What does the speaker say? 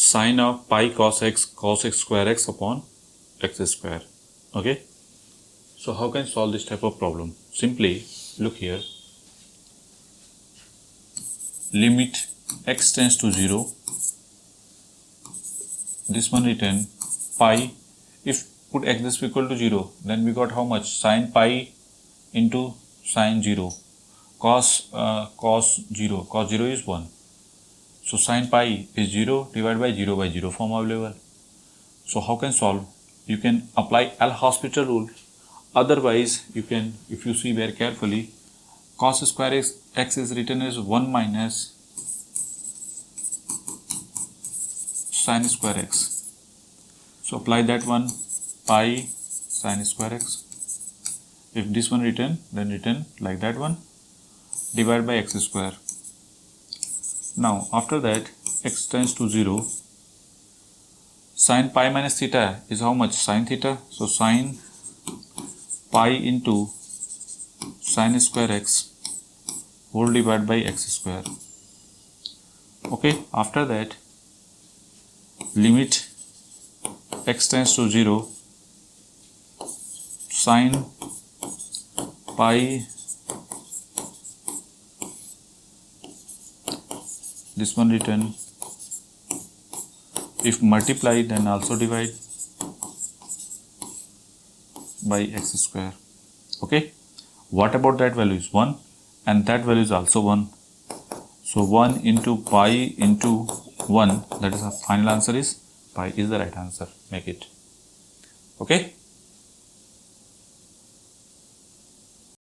sine of pi cos x square x upon x square. Okay. So how can you solve this type of problem? Simply look here. Limit x tends to 0. This one written pi. If put x is equal to 0, then we got how much? Sine pi into sine 0. Cos 0. Cos 0 is 1. So sine pi is 0 divided by 0 form available. So how can solve? You can apply L'Hospital rule. Otherwise, you can, if you see very carefully, cos square x is written as 1 minus sine square x. So apply that one, pi sine square x. If this one written, then written like that one, divided by x square. Now after that, x tends to 0. Sine pi minus theta is how much? Sine theta. So sine pi into sine square x whole divided by x square. Okay, after that, limit x tends to 0, sine pi, this one written, if multiply then also divide by x square. Okay, what about that value is 1 and that value is also 1. So 1 into pi into 1, that is our final answer is pi is the right answer. Make it. Okay.